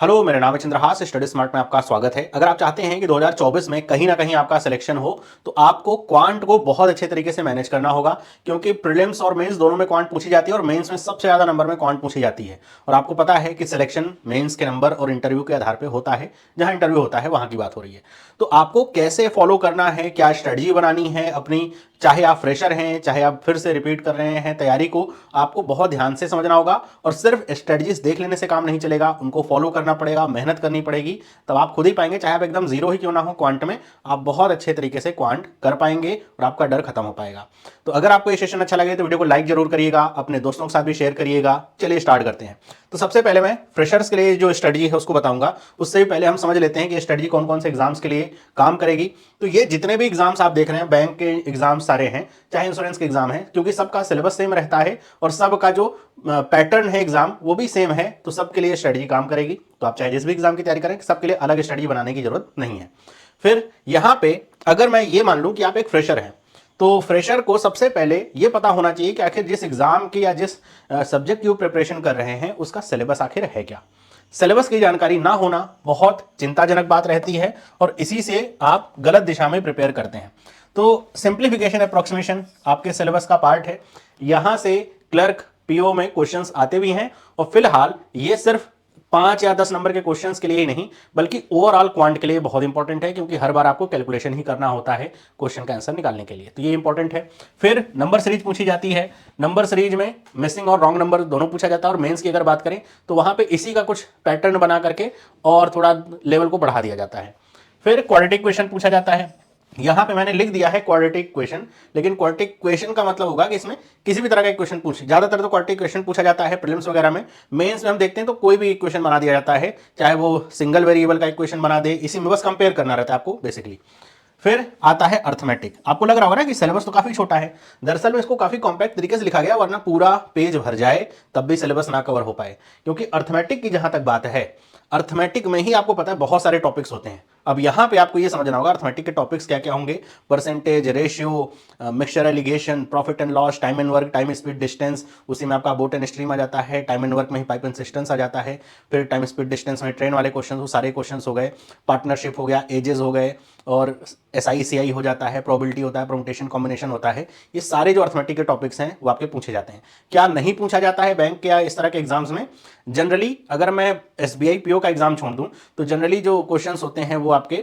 Hello, मेरा नाम है चंद्रहास। स्टडी स्मार्ट में आपका स्वागत है। अगर आप चाहते हैं कि 2024 में कहीं ना कहीं आपका सिलेक्शन हो तो आपको क्वांट को बहुत अच्छे तरीके से मैनेज करना होगा, क्योंकि प्रीलिम्स और मेंस दोनों में क्वांट पूछी जाती है और मेंस में सबसे ज़्यादा नंबर में क्वांट पूछी जाती है। और आपको पता है कि सिलेक्शन मेंस के नंबर और इंटरव्यू के आधार पर होता है। जहाँ इंटरव्यू होता है वहाँ की बात हो रही है। तो आपको कैसे फॉलो करना है, क्या स्ट्रेटजी बनानी है अपनी, चाहे आप फ्रेशर हैं चाहे आप फिर से रिपीट कर रहे हैं तैयारी को, आपको बहुत ध्यान से समझना होगा। और सिर्फ स्ट्रेटजीज देख लेने से काम नहीं चलेगा, उनको फॉलो करना पड़ेगा, मेहनत करनी पड़ेगी। तब आप खुद ही पाएंगे, चाहे आप एकदम जीरो ही क्यों ना हो क्वांट में, आप बहुत अच्छे तरीके से क्वांट कर पाएंगे और आपका डर खत्म हो पाएगा। तो अगर आपको ये सेशन अच्छा लगे तो वीडियो को लाइक जरूर करिएगा, अपने दोस्तों के साथ भी शेयर करिएगा। चलिए स्टार्ट करते हैं। तो सबसे पहले मैं फ्रेशर्स के लिए जो स्ट्रेटजी है उसको बताऊंगा। उससे भी पहले हम समझ लेते हैं कि स्ट्रेटजी कौन कौन से एग्जाम्स के लिए काम करेगी। तो ये जितने भी एग्जाम्स आप देख रहे हैं, बैंक के एग्जाम सारे हैं, चाहे इंश्योरेंस के एग्जाम है, क्योंकि सबका सिलेबस सेम रहता है और सबका जो पैटर्न है एग्जाम वो भी सेम है, तो सबके लिए स्ट्रेटजी काम करेगी। तो आप चाहे जिस भी एग्जाम की तैयारी करें, सबके लिए अलग स्ट्रेटजी बनाने की जरूरत नहीं है। फिर यहां पे अगर मैं ये मान लूं कि आप एक फ्रेशर हैं, तो फ्रेशर को सबसे पहले ये पता होना चाहिए कि आखिर जिस एग्जाम की या जिस सब्जेक्ट की वो प्रिपरेशन कर रहे हैं उसका सिलेबस आखिर है क्या। सिलेबस की जानकारी ना होना बहुत चिंताजनक बात रहती है और इसी से आप गलत दिशा में प्रिपेयर करते हैं। तो सिंप्लीफिकेशन अप्रोक्सीमेशन आपके सिलेबस का पार्ट है। यहां से क्लर्क पीओ में क्वेश्चंस आते भी हैं और फिलहाल ये सिर्फ 5 या 10 नंबर के क्वेश्चंस के लिए ही नहीं बल्कि ओवरऑल क्वांट के लिए बहुत इंपॉर्टेंट है, क्योंकि हर बार आपको कैलकुलेशन ही करना होता है क्वेश्चन का आंसर निकालने के लिए। तो ये इंपॉर्टेंट है। फिर नंबर सीरीज पूछी जाती है। नंबर सीरीज में मिसिंग और रॉन्ग नंबर दोनों पूछा जाता है। और मेंस की अगर बात करें तो वहां पे इसी का कुछ पैटर्न बना करके और थोड़ा लेवल को बढ़ा दिया जाता है। फिर क्वाड्रेटिक क्वेश्चन पूछा जाता है। यहां पे मैंने लिख दिया है क्वाड्रेटिक क्वेश्चन, लेकिन क्वाड्रेटिक क्वेश्चन का मतलब होगा कि इसमें किसी भी तरह का क्वेश्चन पूछ, ज्यादातर तो क्वाड्रेटिक क्वेश्चन पूछा जाता है प्रीलिम्स वगैरह में। मेंस में हम देखते हैं तो कोई भी इक्वेशन बना दिया जाता है, चाहे वो सिंगल वेरिएबल का इक्वेशन बना दे, इसी में बस कंपेयर करना रहता है आपको बेसिकली। फिर आता है अर्थमेटिक। आपको लग रहा होगा ना कि सिलेबस तो काफी छोटा है, दरअसल में इसको काफी कॉम्पैक्ट तरीके से लिखा गया, वरना पूरा पेज भर जाए तब भी सिलेबस ना कवर हो पाए। क्योंकि अर्थमेटिक की जहां तक बात है, अर्थमेटिक में ही आपको पता है बहुत सारे टॉपिक्स होते हैं। अब यहां पे आपको ये समझना होगा अर्थमेटिक के टॉपिक्स क्या क्या होंगे। Percentage, ratio, mixture allegation, profit and loss, time and work, time speed distance, उसी में आपका बोट एंड स्ट्रीम आ जाता है। टाइम एंड वर्क में ही पाइप एंड सिस्टेंस आ जाता है। फिर टाइम स्पीड डिस्टेंस में ट्रेन वाले क्वेश्चन, वो सारे क्वेश्चन हो गए। पार्टनरशिप हो गया, एजेस हो गए, और SI CI हो जाता है, प्रोबेबिलिटी होता है, परमुटेशन कॉम्बिनेशन होता है। ये सारे जो अर्थमेटिक के टॉपिक्स हैं वो आपके पूछे जाते हैं। क्या नहीं पूछा जाता है बैंक के या इस तरह के एग्जाम्स में? जनरली अगर मैं SBI PO का एग्जाम छोड़ दूं तो जनरली जो क्वेश्चंस होते हैं वो आपके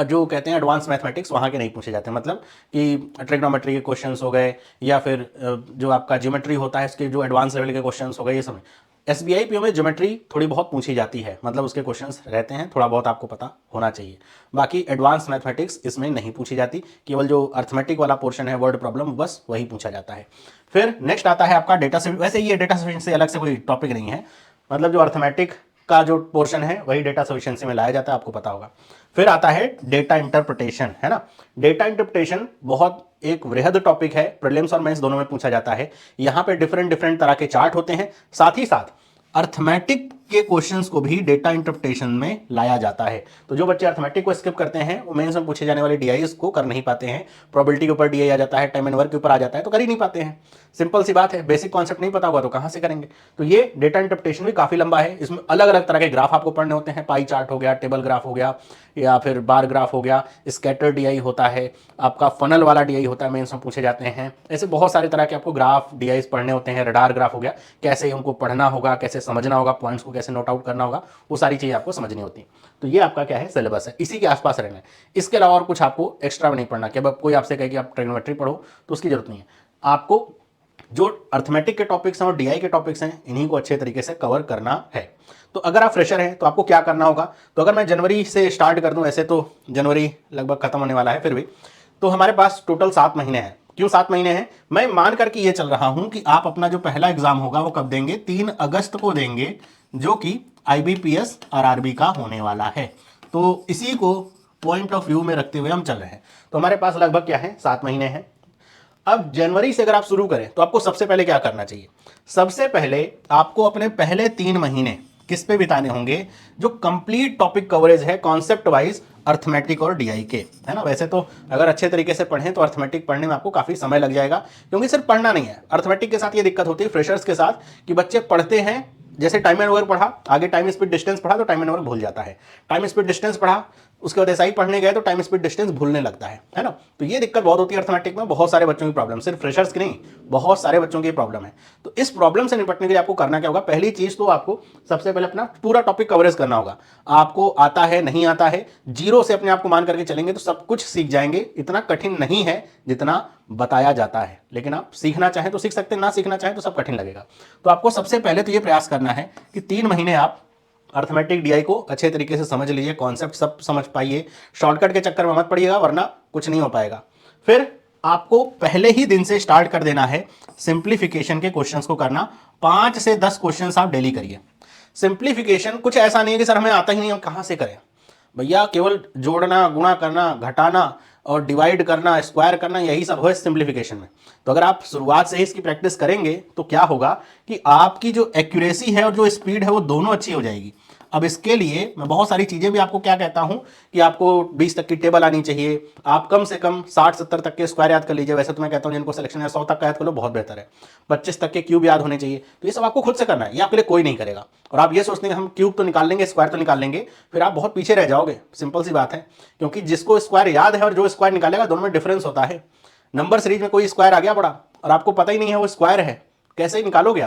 जो कहते हैं एडवांस मैथमेटिक्स, वहाँ के नहीं पूछे जाते। मतलब कि ट्रिग्नोमेट्री के क्वेश्चंस हो गए या फिर जो आपका ज्योमेट्री होता है इसके जो एडवांस लेवल के क्वेश्चंस हो गए, ये सब। SBI PO में ज्योमेट्री थोड़ी बहुत पूछी जाती है, मतलब उसके क्वेश्चंस रहते हैं, थोड़ा बहुत आपको पता होना चाहिए। बाकी एडवांस मैथमेटिक्स इसमें नहीं पूछी जाती, केवल जो अर्थमेटिक वाला पोर्शन है, वर्ड प्रॉब्लम, बस वही पूछा जाता है। फिर नेक्स्ट आता है आपका डेटा। वैसे ये डेटा से अलग से कोई टॉपिक नहीं है, मतलब जो अर्थमेटिक का जो पोर्शन है वही डेटा सफिशिएंसी में लाया जाता है, आपको पता होगा। फिर आता है डेटा इंटरप्रिटेशन, है ना। डेटा इंटरप्रिटेशन बहुत एक वृहद टॉपिक है, प्रीलिम्स और मेंस दोनों में पूछा जाता है। यहां पे डिफरेंट डिफरेंट तरह के चार्ट होते हैं, साथ ही साथ अर्थमेटिक के क्वेश्चंस को भी डेटा इंटरप्रिटेशन में लाया जाता है। तो जो बच्चे अर्थमेटिक को स्किप करते हैं वो मेंस में पूछे जाने वाले DIs को कर नहीं पाते हैं। प्रोबेबिलिटी के ऊपर DI आ जाता है, टाइम एंड वर्क के ऊपर आ जाता है, तो कर ही नहीं पाते हैं। सिंपल सी बात है, बेसिक कॉन्सेप्ट नहीं पता होगा तो कहां से करेंगे। तो ये डेटा इंटरप्रिटेशन भी काफी लंबा है, इसमें अलग अलग तरह के ग्राफ आपको पढ़ने होते हैं। पाई चार्ट हो गया, टेबल ग्राफ हो गया, या फिर बार ग्राफ हो गया, स्कैटर DI होता है, आपका फनल वाला DI होता है, मेंस में पूछे जाते हैं। ऐसे बहुत सारे तरह के आपको ग्राफ DIs पढ़ने होते हैं। रडार ग्राफ हो गया, कैसे उनको पढ़ना होगा, कैसे समझना होगा, पॉइंट्स को कैसे नोट आउट करना होगा, वो सारी चीजें आपको समझनी होती है। तो ये आपका क्या है, सिलेबस है, इसी के आसपास रहना है। इसके अलावा और कुछ आपको एक्स्ट्रा नहीं पढ़ना। कि अब कोई आपसे कहे कि आप ट्रिग्नोमेट्री पढ़ो तो उसकी जरूरत नहीं है। आपको जो अर्थमेटिक के टॉपिक्स हैं और DI के टॉपिक्स हैं, इन्हीं को अच्छे तरीके से कवर करना है। तो अगर आप फ्रेशर हैं तो आपको क्या करना होगा। तो अगर मैं जनवरी से स्टार्ट कर दूं, ऐसे तो जनवरी लगभग खत्म होने वाला है, फिर भी तो हमारे पास टोटल 7 महीने हैं। क्यों 7 महीने हैं? मैं मान करके ये चल रहा हूं कि आप अपना जो पहला एग्जाम होगा वो कब देंगे, 3 अगस्त को देंगे, जो कि IBPS RRB का होने वाला है। तो इसी को पॉइंट ऑफ व्यू में रखते हुए हम चल रहे हैं। तो हमारे पास लगभग क्या है, 7 महीने हैं। अब जनवरी से अगर आप शुरू करें तो आपको सबसे पहले क्या करना चाहिए। सबसे पहले आपको अपने पहले 3 महीने किस पे बिताने होंगे, जो कंप्लीट टॉपिक कवरेज है कॉन्सेप्ट वाइज अर्थमेटिक और DI के, है ना। वैसे तो अगर अच्छे तरीके से पढ़ें तो अर्थमेटिक पढ़ने में आपको काफी समय लग जाएगा, क्योंकि सिर्फ पढ़ना नहीं है। अर्थमेटिक के साथ ये दिक्कत होती है फ्रेशर्स के साथ कि बच्चे पढ़ते हैं जैसे टाइम एंड वर्क पढ़ा, आगे टाइम स्पीड डिस्टेंस पढ़ा तो टाइम एंड वर्क भूल जाता है, टाइम स्पीड डिस्टेंस पढ़ा उसके बाद एसआई पढ़ने गए तो टाइम स्पीड डिस्टेंस भूलने लगता है ना। तो ये दिक्कत बहुत होती है अर्थमेटिक में, बहुत सारे बच्चों की प्रॉब्लम, सिर्फ फ्रेशर्स की नहीं, बहुत सारे बच्चों की प्रॉब्लम है। तो इस प्रॉब्लम से निपटने के लिए आपको करना क्या होगा, पहली चीज तो आपको सबसे पहले अपना पूरा टॉपिक कवरेज करना होगा। आपको आता है नहीं आता है, जीरो से अपने आप को मान करके चलेंगे तो सब कुछ सीख जाएंगे। इतना कठिन नहीं है जितना बताया जाता है, लेकिन आप सीखना चाहें तो सीख सकते हैं, ना सीखना चाहें तो सब कठिन लगेगा। तो आपको सबसे पहले तो ये प्रयास करना है कि 3 महीने आप अर्थमेटिक डीआई को अच्छे तरीके से समझ लीजिए, कॉन्सेप्ट सब समझ पाइए, शॉर्टकट के चक्कर में मत पड़िएगा वरना कुछ नहीं हो पाएगा। फिर आपको पहले ही दिन से स्टार्ट कर देना है सिंप्लीफिकेशन के क्वेश्चंस को करना। 5 से 10 क्वेश्चंस आप डेली करिए। सिंप्लीफिकेशन कुछ ऐसा नहीं है कि सर हमें आता ही नहीं, हम कहां से करें भैया, केवल जोड़ना, गुणा करना, घटाना और डिवाइड करना, स्क्वायर करना, यही सब है सिंप्लीफिकेशन में। तो अगर आप शुरुआत से ही इसकी प्रैक्टिस करेंगे तो क्या होगा कि आपकी जो एक्यूरेसी है और जो स्पीड है वो दोनों अच्छी हो जाएगी। अब इसके लिए मैं बहुत सारी चीजें भी आपको क्या कहता हूं कि आपको 20 तक की टेबल आनी चाहिए, आप कम से कम 60-70 तक के स्क्वायर याद कर लीजिए। वैसे तो मैं कहता हूं जिनको सिलेक्शन है 100 तक का याद कर लो, बहुत बेहतर है। 25 तक के क्यूब याद होने चाहिए। तो ये सब आपको खुद से करना है, ये आपके लिए कोई नहीं करेगा। और आप ये सोचते हैं हम क्यूब तो निकाल लेंगे, स्क्वायर तो निकाल लेंगे, फिर आप बहुत पीछे रह जाओगे। सिंपल सी बात है, क्योंकि जिसको स्क्वायर याद है और जो स्क्वायर निकालेगा दोनों में डिफरेंस होता है। नंबर सीरीज में कोई स्क्वायर आ गया बड़ा और आपको पता ही नहीं है वो स्क्वायर है, कैसे निकालोगे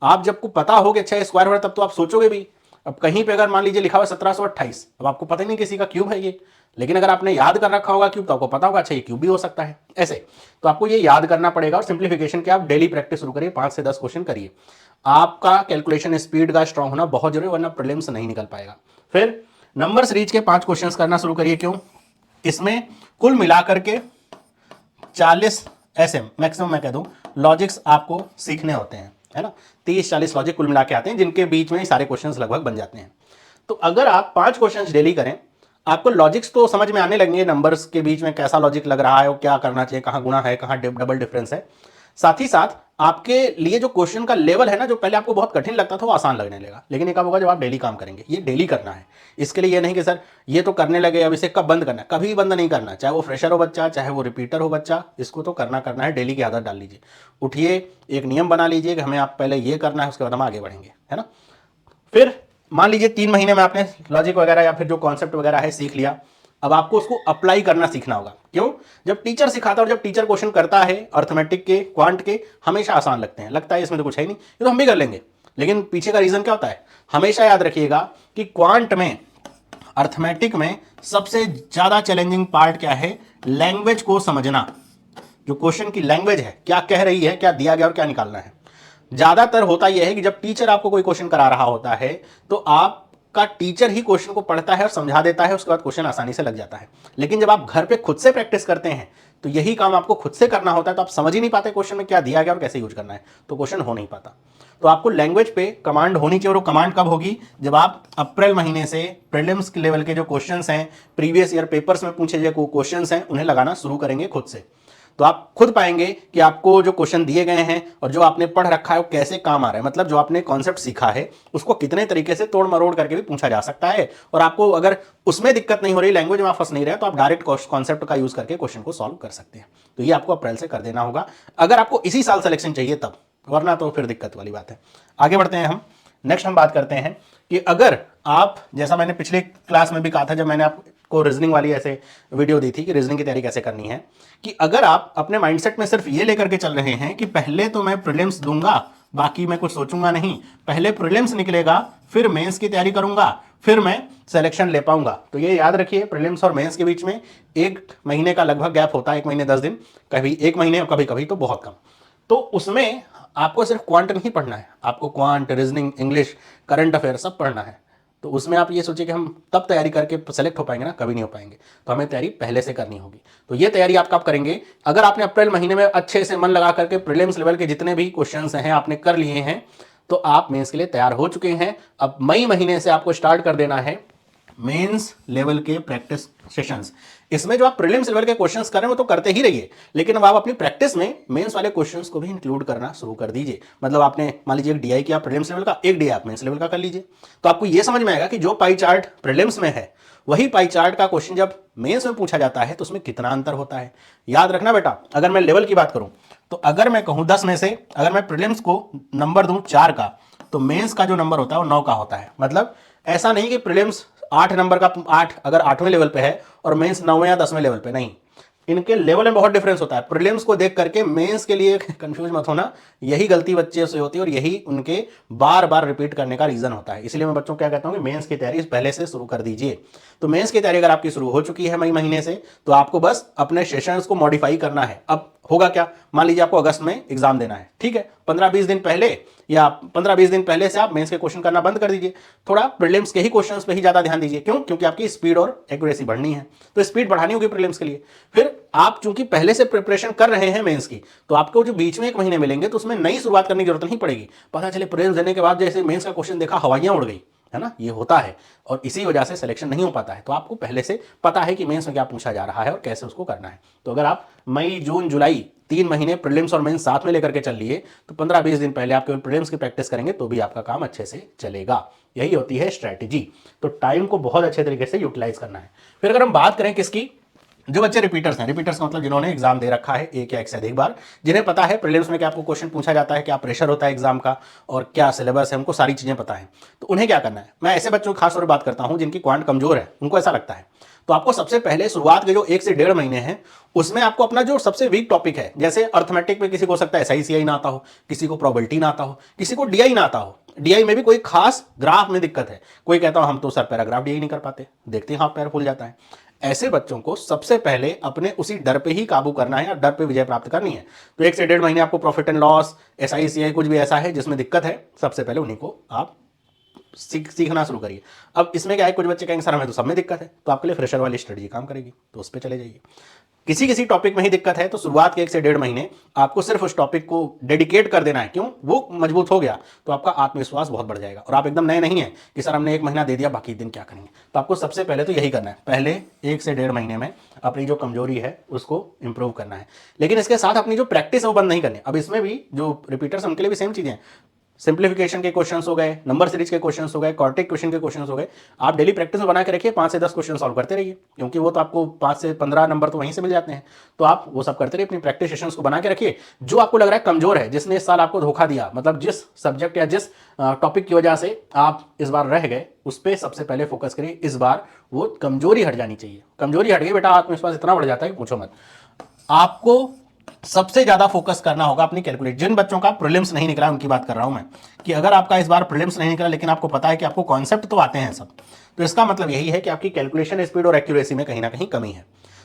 आप जब को पता हो कि अच्छा स्क्वायर हो रहा है तब तो आप सोचोगे भी। अब कहीं पे अगर मान लीजिए लिखा हुआ 1728, अब आपको पता ही नहीं किसी का क्यूब है ये, लेकिन अगर आपने याद कर रखा होगा क्यूब तो आपको पता होगा अच्छा ये क्यूब भी हो सकता है ऐसे। तो आपको ये याद करना पड़ेगा और सिंप्लीफिकेशन की आप डेली प्रैक्टिस शुरू करिए, 5 से 10 क्वेश्चन करिए। आपका कैलकुलेशन स्पीड का स्ट्रांग होना बहुत जरूरी, वरना प्रीलिम्स नहीं निकल पाएगा। फिर नंबर सीरीज के 5 क्वेश्चन करना शुरू करिए। क्यों? इसमें कुल मिलाकर के 40 ऐसे मैक्सिमम मैं कह दूं लॉजिक्स आपको सीखने होते हैं, है ना। 30-40 लॉजिक कुल मिला के आते हैं जिनके बीच में सारे क्वेश्चंस लगभग बन जाते हैं। तो अगर आप 5 क्वेश्चंस डेली करें, आपको लॉजिक्स तो समझ में आने लगेंगे, नंबर्स के बीच में कैसा लॉजिक लग रहा है और क्या करना चाहिए, कहां गुणा है, कहां डबल डिफरेंस है। साथ ही साथ आपके लिए जो क्वेश्चन का लेवल है ना, जो पहले आपको बहुत कठिन लगता था वो आसान लगने लगेगा। लेकिन ये कब होगा? जब आप डेली काम करेंगे। ये डेली करना है। इसके लिए ये नहीं कि सर ये तो करने लगे अब इसे कब बंद करना है, कभी बंद नहीं करना। चाहे वो फ्रेशर हो बच्चा, चाहे वो रिपीटर हो बच्चा, इसको तो करना है। डेली की आदत डाल लीजिए। उठिए, एक नियम बना लीजिए कि हमें आप पहले ये करना है, उसके बाद हम आगे बढ़ेंगे, है ना। फिर मान लीजिए 3 महीने में आपने लॉजिक वगैरह या फिर जो कॉन्सेप्ट वगैरह है सीख लिया। अब आपको उसको अप्लाई करना सीखना होगा। क्यों? जब टीचर सिखाता है और जब टीचर क्वेश्चन करता है अर्थमेटिक के, क्वांट के, हमेशा आसान लगते हैं, लगता है इसमें तो कुछ है नहीं, ये तो हम भी कर लेंगे। लेकिन पीछे का रीजन क्या होता है? हमेशा याद रखिएगा कि क्वांट में, अर्थमेटिक में सबसे ज्यादा चैलेंजिंग पार्ट क्या है? लैंग्वेज को समझना। जो क्वेश्चन की लैंग्वेज है, क्या कह रही है, क्या दिया गया और क्या निकालना है। ज्यादातर होता यह है कि जब टीचर आपको कोई क्वेश्चन करा रहा होता है तो आपका टीचर ही क्वेश्चन को पढ़ता है और समझा देता है, उसके बाद क्वेश्चन आसानी से लग जाता है। लेकिन जब आप घर पे खुद से प्रैक्टिस करते हैं तो यही काम आपको खुद से करना होता है, तो आप समझ ही नहीं पाते क्वेश्चन में क्या दिया गया और कैसे यूज करना है, तो क्वेश्चन हो नहीं पाता। तो आपको लैंग्वेज पे कमांड होनी चाहिए। और वो कमांड कब होगी? जब आप अप्रैल महीने से प्रीलिम्स के लेवल के जो क्वेश्चंस हैं, प्रीवियस ईयर पेपर्स में पूछे गए क्वेश्चंस हैं, उन्हें लगाना शुरू करेंगे खुद से। तो आप खुद पाएंगे कि आपको जो क्वेश्चन दिए गए हैं और जो आपने पढ़ रखा है वो कैसे काम आ रहा है। मतलब जो आपने कॉन्सेप्ट सीखा है उसको कितने तरीके से तोड़ मरोड़ करके भी पूछा जा सकता है। और आपको अगर उसमें दिक्कत नहीं हो रही, लैंग्वेज में आप फंस नहीं रहे, तो आप डायरेक्ट कॉन्सेप्ट का यूज करके क्वेश्चन को सॉल्व कर सकते हैं। तो ये आपको अप्रैल से कर देना होगा, अगर आपको इसी साल सिलेक्शन चाहिए तब, वरना तो फिर दिक्कत वाली बात है। आगे बढ़ते हैं हम। नेक्स्ट हम बात करते हैं कि अगर आप, जैसा मैंने पिछले क्लास में भी कहा था जब मैंने आपको रीजनिंग वाली ऐसे वीडियो दी थी कि रीजनिंग की तैयारी कैसे करनी है, कि अगर आप अपने माइंडसेट में सिर्फ ये लेकर के चल रहे हैं कि पहले तो मैं प्रीलिम्स दूंगा, बाकी मैं कुछ सोचूंगा नहीं, पहले प्रीलिम्स निकलेगा फिर मेंस की तैयारी करूंगा, फिर मैं सिलेक्शन ले पाऊंगा, तो ये याद रखिए प्रीलिम्स और मेंस के बीच में 1 महीने का लगभग गैप होता है, 1 महीने 10 दिन, कभी 1 महीने और कभी कभी तो बहुत कम। तो उसमें आपको सिर्फ क्वांट नहीं पढ़ना है, आपको quant, reasoning, English, current affair सब पढ़ना है। तो उसमें आप ये सोचिए कि हम तब तैयारी करके सेलेक्ट हो पाएंगे ना, कभी नहीं हो पाएंगे। तो हमें तैयारी पहले से करनी होगी। तो ये तैयारी आप कब करेंगे? अगर आपने अप्रैल महीने में अच्छे से मन लगा करके प्रीलिम्स लेवल के जितने भी क्वेश्चंस हैं आपने कर लिए हैं, तो आप मेंस के लिए तैयार हो चुके हैं। अब मई महीने से आपको स्टार्ट कर देना है मेंस लेवल के प्रैक्टिस सेशंस। इसमें जो आप प्रीलिम्स लेवल के क्वेश्चंस कर रहे हैं वो तो करते ही रहिए, लेकिन अब आप अपनी प्रैक्टिस में मेंस वाले क्वेश्चंस को भी इंक्लूड करना शुरू कर दीजिए। मतलब आपने मान लीजिए एक डीआई किया प्रीलिम्स लेवल का, एक डीआई आप मेंस लेवल का कर लीजिए। तो आपको ये समझ में आएगा कि जो पाई चार्ट प्रीलिम्स में है वही पाई चार्ट का क्वेश्चन जब मेंस में पूछा जाता है तो उसमें कितना अंतर होता है। याद रखना बेटा, अगर मैं लेवल की बात करूं तो अगर मैं कहूं 10 में से अगर मैं प्रीलिम्स को नंबर दूं 4 का तो मेंस का जो नंबर होता है वो 9 का होता है। मतलब ऐसा नहीं कि प्रीलिम्स 8 नंबर का 8 अगर 8वें लेवल पे है और मेंस 9वें या 10वें लेवल पे, नहीं, इनके लेवल में बहुत डिफरेंस होता है। प्रीलिम्स को देख करके मेंस के लिए कंफ्यूज मत होना, यही गलती बच्चे से होती है और यही उनके बार बार रिपीट करने का रीजन होता है। इसलिए मैं बच्चों को क्या कहता हूं कि मेंस की तैयारी पहले से शुरू कर दीजिए। तो मेंस की तैयारी अगर आपकी शुरू हो चुकी है मई महीने से, तो आपको बस अपने सेशंस को मॉडिफाई करना है। अब होगा क्या, मान लीजिए आपको अगस्त में एग्जाम देना है, ठीक है, 15-20 दिन पहले या 15-20 दिन पहले से आप मेंस के क्वेश्चन करना बंद कर दीजिए। थोड़ा प्रीलिम्स के ही क्वेश्चंस पे ही ज्यादा ध्यान दीजिए। क्यों? क्योंकि आपकी स्पीड और एक्यूरेसी बढ़नी है, तो स्पीड बढ़ानी होगी प्रीलिम्स के लिए। फिर आप चूंकि पहले से प्रिपरेशन कर रहे हैं मेंस की, तो आपको जो बीच में 1 महीने मिलेंगे तो उसमें नई शुरुआत करने की जरूरत नहीं पड़ेगी। पता चले प्रीलिम्स देने के बाद जैसे मेंस का क्वेश्चन देखा, हवाइयां उड़ गई, है ना, ये होता है और इसी वजह से सिलेक्शन नहीं हो पाता है। तो आपको पहले से पता है कि मेंस में क्या पूछा जा रहा है और कैसे उसको करना है। तो अगर आप मई जून जुलाई 3 महीने प्रीलिम्स और मेंस साथ में लेकर के चल लिए, तो 15-20 दिन पहले आप केवल प्रीलिम्स की प्रैक्टिस करेंगे तो भी आपका काम अच्छे से चलेगा। यही होती है स्ट्रैटेजी। तो टाइम को बहुत अच्छे तरीके से यूटिलाइज करना है। फिर अगर हम बात करें किसकी, जो बच्चे रिपीटर्स हैं, रिपीटर्स का मतलब जिन्होंने एग्जाम दे रखा है एक या एक से अधिक बार, जिन्हें पता है प्रीलिम्स में क्या आपको क्वेश्चन पूछा जाता है, क्या प्रेशर होता है एग्जाम का और क्या सिलेबस है, उनको सारी चीजें पता है। तो उन्हें क्या करना है, मैं ऐसे बच्चों की खास तौर पर बात करता हूं जिनकी क्वांट कमजोर है, उनको ऐसा लगता है। तो आपको सबसे पहले शुरुआत के जो 1 से 1.5 महीने हैं, उसमें आपको अपना जो सबसे वीक टॉपिक है, जैसे अर्थमेटिक में किसी को हो सकता है SICI ना आता हो, किसी को प्रोबेबिलिटी ना आता हो, किसी को DI ना आता हो, DI में भी कोई खास ग्राफ में दिक्कत है, कोई कहता हो हम तो सर पैराग्राफ DI नहीं कर पाते, देखते हैं हाथ पैर फूल जाता है। ऐसे बच्चों को सबसे पहले अपने उसी डर पे ही काबू करना है या डर पे विजय प्राप्त करनी है। तो 1 से 1.5 महीने आपको प्रॉफिट एंड लॉस, SICI कुछ भी ऐसा है जिसमें दिक्कत है, सबसे पहले उन्हीं को आप सीखना शुरू करिए। अब इसमें क्या है, कुछ बच्चे कहेंगे सर हमें तो सब में दिक्कत है, तो आपके लिए फ्रेशर वाली स्ट्रेटजी काम करेगी, तो उस पर चले जाइए। किसी किसी टॉपिक में ही दिक्कत है तो शुरुआत के 1 से 1.5 महीने आपको सिर्फ उस टॉपिक को डेडिकेट कर देना है। क्यों? वो मजबूत हो गया तो आपका आत्मविश्वास बहुत बढ़ जाएगा और आप एकदम नए नहीं है कि सर हमने 1 महीना दे दिया बाकी दिन क्या करेंगे। तो आपको सबसे पहले तो यही करना है, पहले 1 से 1.5 महीने में अपनी जो कमजोरी है उसको इंप्रूव करना है। लेकिन इसके साथ अपनी जो प्रैक्टिस है वो बंद नहीं करनी। अब इसमें भी जो रिपीटर्स उनके लिए भी सेम चीजें, सिंप्लीफिकेशन के क्वेश्चंस हो गए, नंबर सीरीज के क्वेश्चंस हो गए, क्वाड्रेटिक क्वेश्चन के क्वेश्चंस हो गए, आप डेली प्रैक्टिस में बना के रखिए, 5 से 10 क्वेश्चन सॉल्व करते रहिए, क्योंकि वो तो आपको 5 से 15 नंबर तो वहीं से मिल जाते हैं। तो आप वो सब करते रहिए, अपनी प्रैक्टिस सेशंस को बना के रखिए। जो आपको लग रहा है कमजोर है, जिसने इस साल आपको धोखा दिया, मतलब जिस सब्जेक्ट या जिस टॉपिक की वजह से आप इस बार रह गए, उस पर सबसे पहले फोकस करिए। इस बार वो कमजोरी हट जानी चाहिए। कमजोरी हट गई बेटा, आत्मविश्वास इतना बढ़ जाता है कि पूछो मत। आपको सबसे ज्यादा फोकस करना होगा अपनी कैलकुलेट। जिन बच्चों का प्रीलिम्स नहीं निकला उनकी बात कर रहा हूं मैं, कि अगर आपका इस बार प्रीलिम्स नहीं निकला लेकिन आपको पता है कि आपको कॉन्सेप्ट तो आते हैं सब, तो इसका मतलब यही है कि आपकी कैलकुलेशन स्पीड और एक्यूरेसी में कहीं ना कहीं कमी है।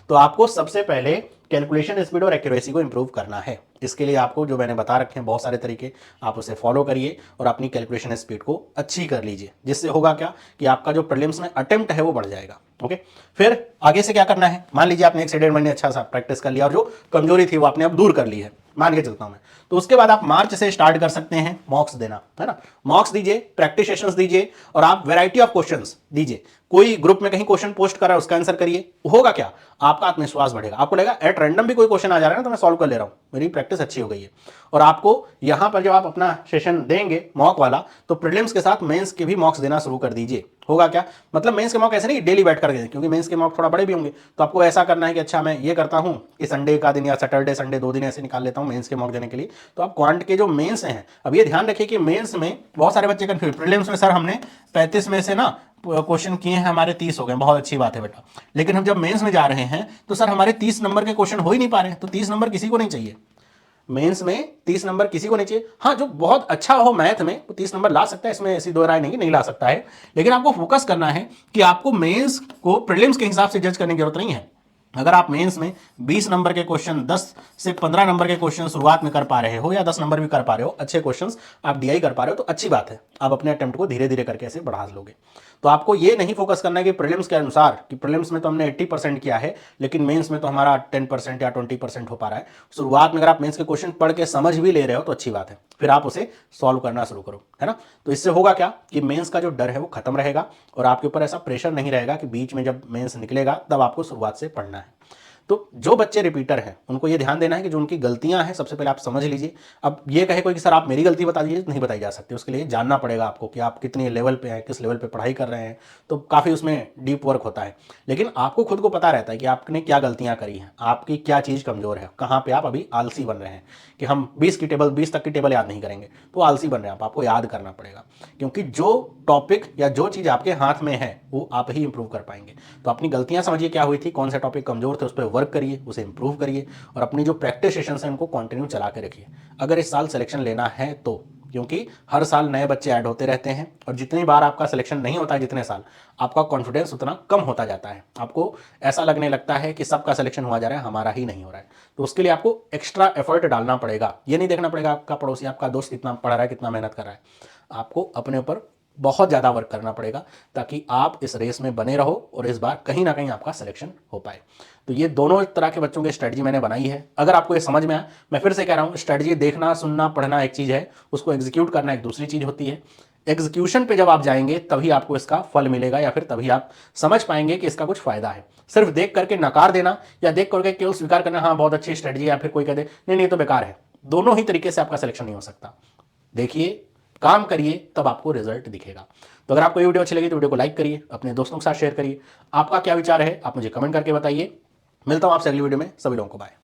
तो आपको सबसे पहले कैलकुलेशन स्पीड और एक्यूरेसी को इंप्रूव करना है। इसके लिए आपको जो मैंने बता रखे हैं बहुत सारे तरीके, आप उसे फॉलो करिए और अपनी कैलकुलेशन स्पीड को अच्छी कर लीजिए। जिससे होगा क्या कि आपका जो प्रीलिम्स में अटेम्प्ट है वो बढ़ जाएगा। ओके, फिर आगे से क्या करना है, मान लीजिए आपने 1 से 1.5 महीने अच्छा सा प्रैक्टिस कर लिया और जो कमजोरी थी वो आपने अब दूर कर ली है, मान के चलता हूं मैं, तो उसके बाद आप मार्च से स्टार्ट कर सकते हैं मॉक्स देना, है ना। मॉक्स दीजिए, प्रैक्टिस सेशंस दीजिए और आप वैरायटी ऑफ क्वेश्चंस दीजिए। कोई ग्रुप में कहीं क्वेश्चन पोस्ट कर रहा है, उसका आंसर करिए। होगा क्या, आपका आत्मविश्वास बढ़ेगा। आपको लगेगा एट रैंडम भी कोई क्वेश्चन आ जा रहा है ना तो मैं सॉल्व कर ले रहा हूं, मेरी प्रैक्टिस अच्छी हो गई है। और आपको यहां पर जब आप अपना सेशन देंगे मॉक वाला, तो प्रीलिम्स के साथ मेंस के भी मॉक्स देना शुरू कर दीजिए। होगा क्या, मतलब मेंस के मॉक ऐसे नहीं डेली बैठ करके, क्योंकि मेंस के मॉक थोड़ा बड़े भी होंगे, तो आपको ऐसा करना है कि अच्छा मैं ये करता हूं कि संडे का दिन या सैटरडे संडे 2 दिन ऐसे निकाल लेता हूं मेंस के मॉक देने के लिए। तो आप क्वांट के जो मेंस हैं, अब ये ध्यान रखिए कि मेंस में बहुत सारे बच्चे कंफ्यूज, प्रीलिम्स में सर हमने 35 में से ना क्वेश्चन किए हैं, हमारे 30 हो गए, बहुत अच्छी बात है बेटा, लेकिन हम जब मेंस में जा रहे हैं तो सर हमारे 30 नंबर के क्वेश्चन हो ही नहीं पा रहे हैं। तो 30 नंबर किसी को नहीं चाहिए मेंस में, 30 नंबर किसी को नहीं चाहिए। हाँ, जो बहुत अच्छा हो मैथ में वो 30 नंबर ला सकता है, इसमें ऐसी दो राय नहीं ला सकता है, लेकिन आपको फोकस करना है कि आपको मेंस को प्रीलिम्स के हिसाब से जज करने की जरूरत नहीं है। अगर आप मेंस में 20 नंबर के क्वेश्चन, 10 से 15 नंबर के क्वेश्चन शुरुआत में कर पा रहे हो या 10 नंबर भी कर पा रहे हो, अच्छे क्वेश्चंस आप DI कर पा रहे हो, तो अच्छी बात है। आप अपने अटेम्प्ट को धीरे धीरे करके ऐसे बढ़ा लोगे। तो आपको ये नहीं फोकस करना है कि प्रीलिम्स के अनुसार, कि प्रीलिम्स में तो हमने 80% किया है लेकिन मेंस में तो हमारा 10% या 20% हो पा रहा है। शुरुआत में अगर आप मेंस के क्वेश्चन पढ़ के समझ भी ले रहे हो तो अच्छी बात है, फिर आप उसे सॉल्व करना शुरू करो, है ना। तो इससे होगा क्या कि मेंस का जो डर है वो खत्म रहेगा और आपके ऊपर ऐसा प्रेशर नहीं रहेगा कि बीच में जब मेंस निकलेगा तब आपको शुरुआत से पढ़ना है। तो जो बच्चे रिपीटर हैं उनको ये ध्यान देना है कि जो उनकी गलतियां हैं सबसे पहले आप समझ लीजिए। अब ये कहे कोई कि सर आप मेरी गलती बता दीजिए, नहीं बताई जा सकती, उसके लिए जानना पड़ेगा आपको कि आप कितने लेवल पे हैं, किस लेवल पे पढ़ाई कर रहे हैं, तो काफ़ी उसमें डीप वर्क होता है। लेकिन आपको खुद को पता रहता है कि आपने क्या गलतियां करी हैं, आपकी क्या चीज़ कमज़ोर है, कहाँ पे आप अभी आलसी बन रहे हैं कि हम 20 तक की टेबल याद नहीं करेंगे, तो आलसी बन रहे हैं आप, आपको याद करना पड़ेगा। क्योंकि जो टॉपिक या जो चीज़ आपके हाथ में है वो आप ही इंप्रूव कर पाएंगे। तो अपनी गलतियां समझिए क्या हुई थी, कौन से टॉपिक कमजोर थे, उस पर वर्क करिए, उसे इंप्रूव करिए और अपनी जो प्रैक्टिस सेशंस हैं उनको कंटिन्यू चला के रखिए अगर इस साल सिलेक्शन लेना है तो। क्योंकि हर साल नए बच्चे ऐड होते रहते हैं और जितनी बार आपका सिलेक्शन नहीं होता है जितने साल, आपका कॉन्फिडेंस उतना कम होता जाता है। आपको ऐसा लगने लगता है कि सबका सिलेक्शन हुआ जा रहा है, हमारा ही नहीं हो रहा है। तो उसके लिए आपको एक्स्ट्रा एफर्ट डालना पड़ेगा। ये नहीं देखना पड़ेगा आपका पड़ोसी, आपका दोस्त कितना पढ़ रहा है, कितना मेहनत कर रहा है। आपको अपने ऊपर बहुत ज़्यादा वर्क करना पड़ेगा ताकि आप इस रेस में बने रहो और इस बार कहीं ना कहीं आपका सिलेक्शन हो पाए। तो ये दोनों तरह के बच्चों की स्ट्रेटजी मैंने बनाई है। अगर आपको ये समझ में आया, मैं फिर से कह रहा हूँ, स्ट्रेटजी देखना, सुनना, पढ़ना एक चीज़ है, उसको एग्जीक्यूट करना एक दूसरी चीज़ होती है। एग्जीक्यूशन पे जब आप जाएंगे तभी आपको इसका फल मिलेगा या फिर तभी आप समझ पाएंगे कि इसका कुछ फायदा है। सिर्फ देख करके नकार देना या देख करके केवल स्वीकार करना, हाँ बहुत अच्छी स्ट्रेटजी है, या फिर कोई कह दे नहीं नहीं तो बेकार है, दोनों ही तरीके से आपका सिलेक्शन नहीं हो सकता। देखिए, काम करिए, तब आपको रिजल्ट दिखेगा। तो अगर आपको ये वीडियो अच्छी लगी तो वीडियो को लाइक करिए, अपने दोस्तों के साथ शेयर करिए। आपका क्या विचार है आप मुझे कमेंट करके बताइए। मिलता हूं आपसे अगली वीडियो में। सभी लोगों को बाय।